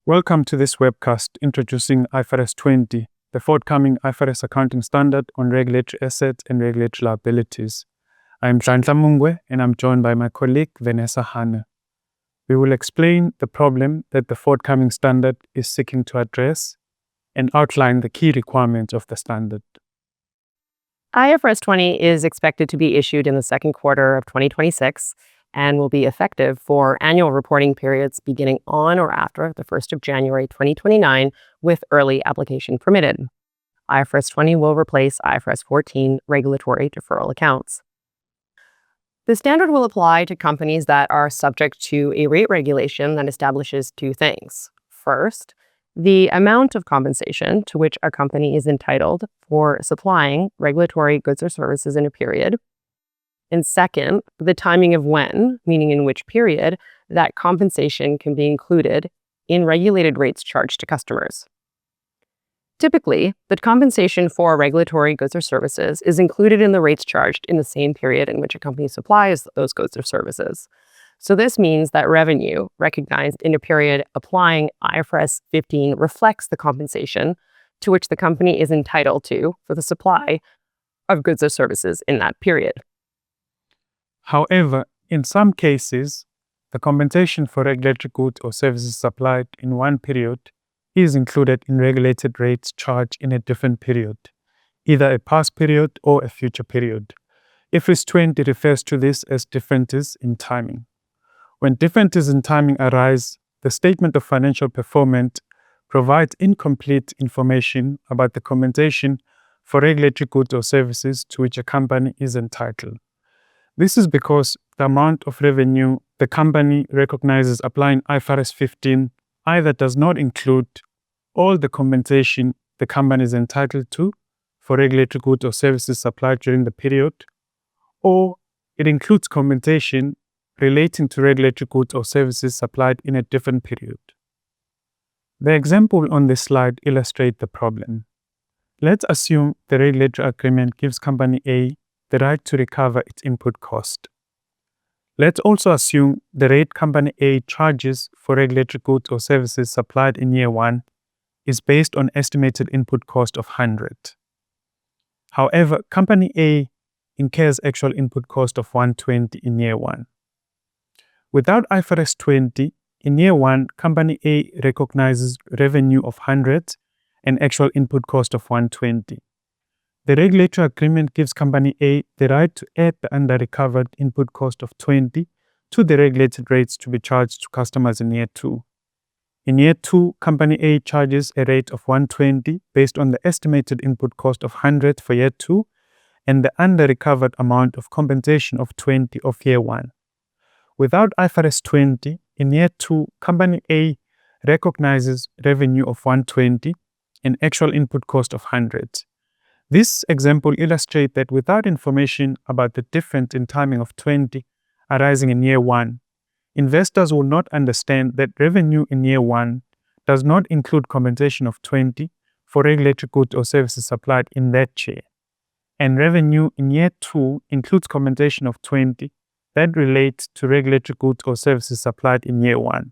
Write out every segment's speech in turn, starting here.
Welcome to this webcast introducing IFRS 20, the forthcoming IFRS accounting standard on regulatory assets and regulatory liabilities. I'm Nhlanhla Mungwe and I'm joined by my colleague Vanessa Hane. We will explain the problem that the forthcoming standard is seeking to address and outline the key requirements of the standard. IFRS 20 is expected to be issued in the second quarter of 2026 and will be effective for annual reporting periods beginning on or after the 1st of January 2029 with early application permitted. IFRS 20 will replace IFRS 14 regulatory deferral accounts. The standard will apply to companies that are subject to a rate regulation that establishes two things. First, the amount of compensation to which a company is entitled for supplying regulatory goods or services in a period. And second, the timing of when, meaning in which period, that compensation can be included in regulated rates charged to customers. Typically, the compensation for regulatory goods or services is included in the rates charged in the same period in which a company supplies those goods or services. So this means that revenue recognized in a period applying IFRS 15 reflects the compensation to which the company is entitled to for the supply of goods or services in that period. However, in some cases, the compensation for regulatory goods or services supplied in one period is included in regulated rates charged in a different period, either a past period or a future period. IFRS 20 refers to this as differences in timing. When differences in timing arise, the statement of financial performance provides incomplete information about the compensation for regulatory goods or services to which a company is entitled. This is because the amount of revenue the company recognizes applying IFRS 15 either does not include all the compensation the company is entitled to for regulatory goods or services supplied during the period, or it includes compensation relating to regulatory goods or services supplied in a different period. The example on this slide illustrates the problem. Let's assume the regulatory agreement gives company A the right to recover its input cost. Let's also assume the rate company A charges for regulatory goods or services supplied in year 1 is based on estimated input cost of 100. However, company A incurs actual input cost of 120 in year 1. Without IFRS 20, in year 1, company A recognizes revenue of 100 and actual input cost of 120. The regulatory agreement gives company A the right to add the under-recovered input cost of 20 to the regulated rates to be charged to customers in year 2. In year 2, company A charges a rate of 120 based on the estimated input cost of 100 for year 2 and the under-recovered amount of compensation of 20 of year 1. Without IFRS 20, in year 2, company A recognizes revenue of 120 and actual input cost of 100. This example illustrates that without information about the difference in timing of 20 arising in year 1, investors will not understand that revenue in year 1 does not include compensation of 20 for regulatory goods or services supplied in that year, and revenue in year 2 includes compensation of 20 that relates to regulatory goods or services supplied in year 1.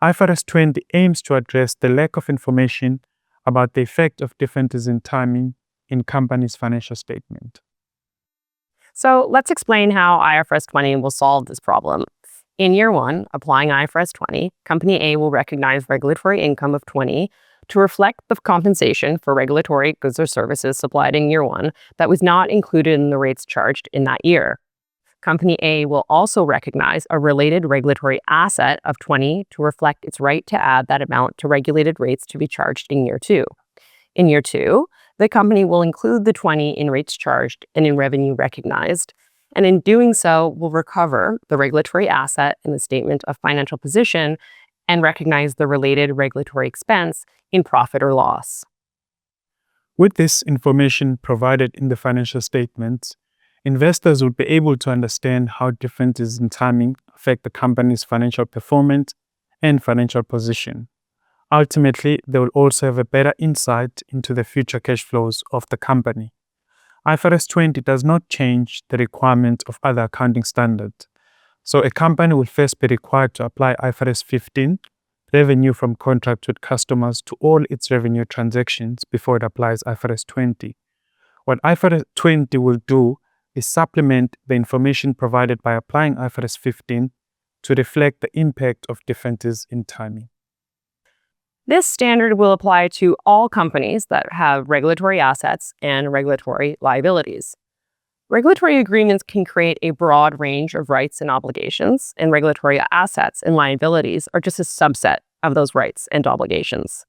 IFRS 20 aims to address the lack of information about the effect of differences in timing in company's financial statement. So let's explain how IFRS 20 will solve this problem. In year 1, applying IFRS 20, company A will recognize regulatory income of 20 to reflect the compensation for regulatory goods or services supplied in year 1 that was not included in the rates charged in that year. Company A will also recognize a related regulatory asset of 20 to reflect its right to add that amount to regulated rates to be charged in year 2. In year 2, the company will include the 20 in rates charged and in revenue recognized, and in doing so will recover the regulatory asset in the statement of financial position and recognize the related regulatory expense in profit or loss. With this information provided in the financial statements, investors will be able to understand how differences in timing affect the company's financial performance and financial position. Ultimately, they will also have a better insight into the future cash flows of the company. IFRS 20 does not change the requirements of other accounting standards. So a company will first be required to apply IFRS 15 revenue from contracts with customers to all its revenue transactions before it applies IFRS 20. What IFRS 20 will do is supplement the information provided by applying IFRS 15 to reflect the impact of differences in timing. This standard will apply to all companies that have regulatory assets and regulatory liabilities. Regulatory agreements can create a broad range of rights and obligations, and regulatory assets and liabilities are just a subset of those rights and obligations.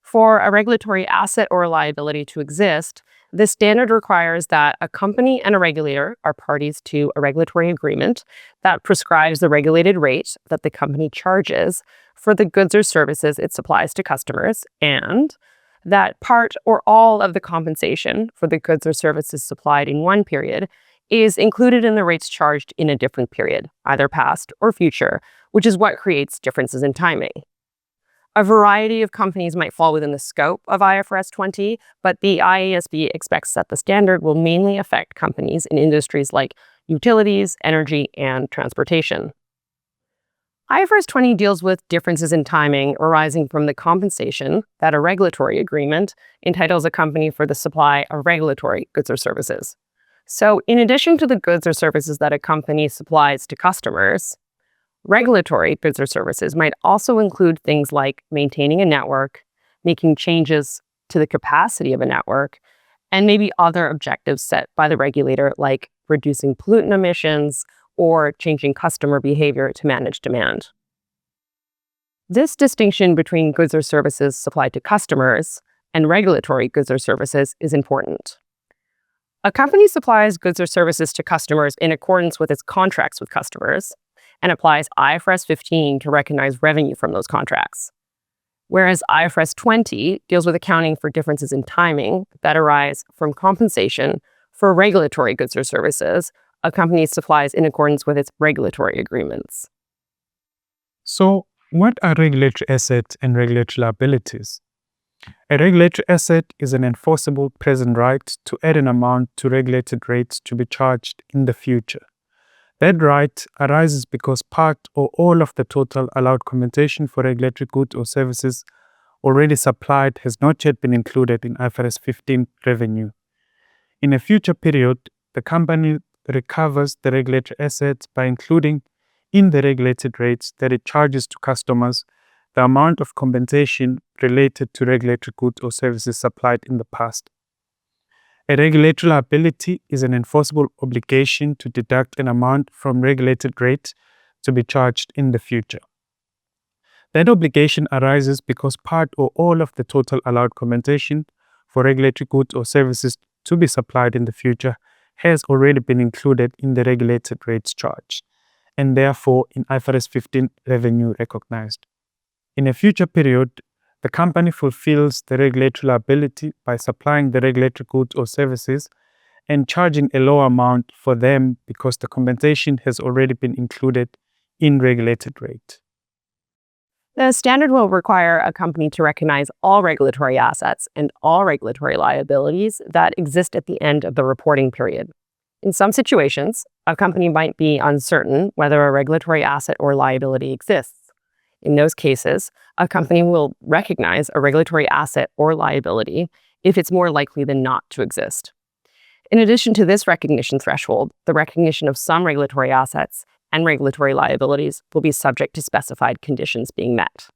For a regulatory asset or liability to exist, this standard requires that a company and a regulator are parties to a regulatory agreement that prescribes the regulated rate that the company charges for the goods or services it supplies to customers, and that part or all of the compensation for the goods or services supplied in one period is included in the rates charged in a different period, either past or future, which is what creates differences in timing. A variety of companies might fall within the scope of IFRS 20, but the IASB expects that the standard will mainly affect companies in industries like utilities, energy, and transportation. IFRS 20 deals with differences in timing arising from the compensation that a regulatory agreement entitles a company for the supply of regulatory goods or services. So, in addition to the goods or services that a company supplies to customers, regulatory goods or services might also include things like maintaining a network, making changes to the capacity of a network, and maybe other objectives set by the regulator, like reducing pollutant emissions or changing customer behavior to manage demand. This distinction between goods or services supplied to customers and regulatory goods or services is important. A company supplies goods or services to customers in accordance with its contracts with customers and applies IFRS 15 to recognize revenue from those contracts. Whereas IFRS 20 deals with accounting for differences in timing that arise from compensation for regulatory goods or services a company supplies in accordance with its regulatory agreements. So, what are regulatory assets and regulatory liabilities? A regulatory asset is an enforceable present right to add an amount to regulated rates to be charged in the future. That right arises because part or all of the total allowed compensation for regulatory goods or services already supplied has not yet been included in IFRS 15 revenue. In a future period, the company recovers the regulatory assets by including in the regulated rates that it charges to customers the amount of compensation related to regulatory goods or services supplied in the past. A regulatory liability is an enforceable obligation to deduct an amount from regulated rates to be charged in the future. That obligation arises because part or all of the total allowed compensation for regulatory goods or services to be supplied in the future has already been included in the regulated rates charged, and therefore in IFRS 15 revenue recognized. In a future period, the company fulfills the regulatory liability by supplying the regulatory goods or services and charging a lower amount for them because the compensation has already been included in regulated rate. The standard will require a company to recognize all regulatory assets and all regulatory liabilities that exist at the end of the reporting period. In some situations, a company might be uncertain whether a regulatory asset or liability exists. In those cases, a company will recognize a regulatory asset or liability if it's more likely than not to exist. In addition to this recognition threshold, the recognition of some regulatory assets and regulatory liabilities will be subject to specified conditions being met.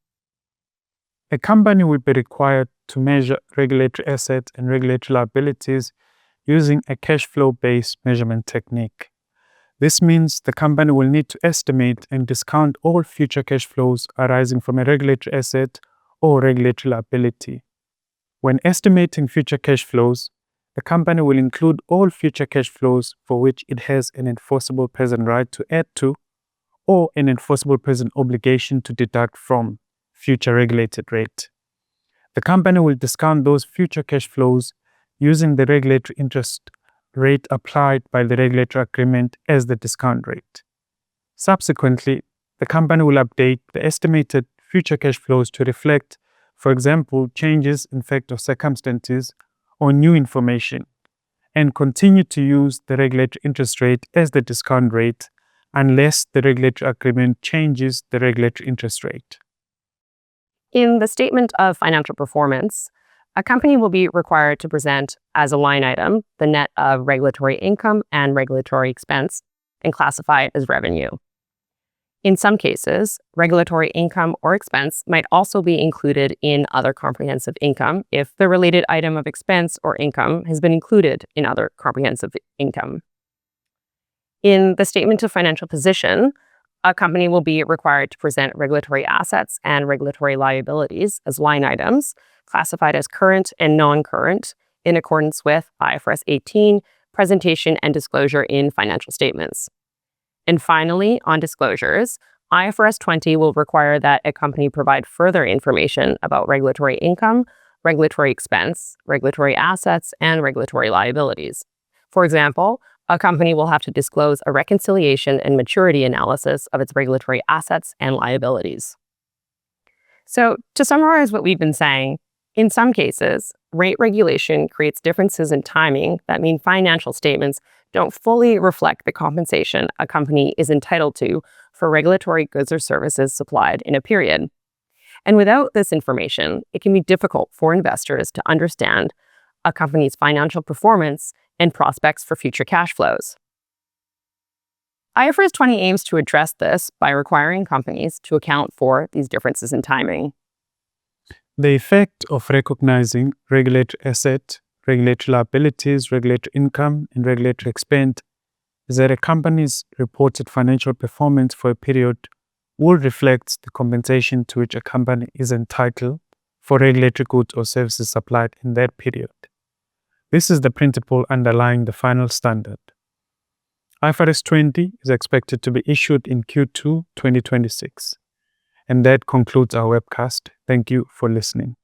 A company will be required to measure regulatory assets and regulatory liabilities using a cash flow-based measurement technique. This means the company will need to estimate and discount all future cash flows arising from a regulatory asset or regulatory liability. When estimating future cash flows, the company will include all future cash flows for which it has an enforceable present right to add to or an enforceable present obligation to deduct from future regulated rate. The company will discount those future cash flows using the regulatory interest rate applied by the regulatory agreement as the discount rate. Subsequently, the company will update the estimated future cash flows to reflect, for example, changes in fact or circumstances or new information, and continue to use the regulatory interest rate as the discount rate unless the regulatory agreement changes the regulatory interest rate. In the statement of financial performance, a company will be required to present as a line item the net of regulatory income and regulatory expense and classify it as revenue. In some cases, regulatory income or expense might also be included in other comprehensive income if the related item of expense or income has been included in other comprehensive income. In the statement of financial position, a company will be required to present regulatory assets and regulatory liabilities as line items, classified as current and non-current, in accordance with IFRS 18, presentation and disclosure in financial statements. And finally, on disclosures, IFRS 20 will require that a company provide further information about regulatory income, regulatory expense, regulatory assets, and regulatory liabilities. For example, a company will have to disclose a reconciliation and maturity analysis of its regulatory assets and liabilities. So, to summarize what we've been saying, in some cases, rate regulation creates differences in timing that mean financial statements don't fully reflect the compensation a company is entitled to for regulatory goods or services supplied in a period. And without this information, it can be difficult for investors to understand a company's financial performance and prospects for future cash flows. IFRS 20 aims to address this by requiring companies to account for these differences in timing. The effect of recognizing regulatory asset, regulatory liabilities, regulatory income, and regulatory expense is that a company's reported financial performance for a period will reflect the compensation to which a company is entitled for regulatory goods or services supplied in that period. This is the principle underlying the final standard. IFRS 20 is expected to be issued in Q2 2026. And that concludes our webcast. Thank you for listening.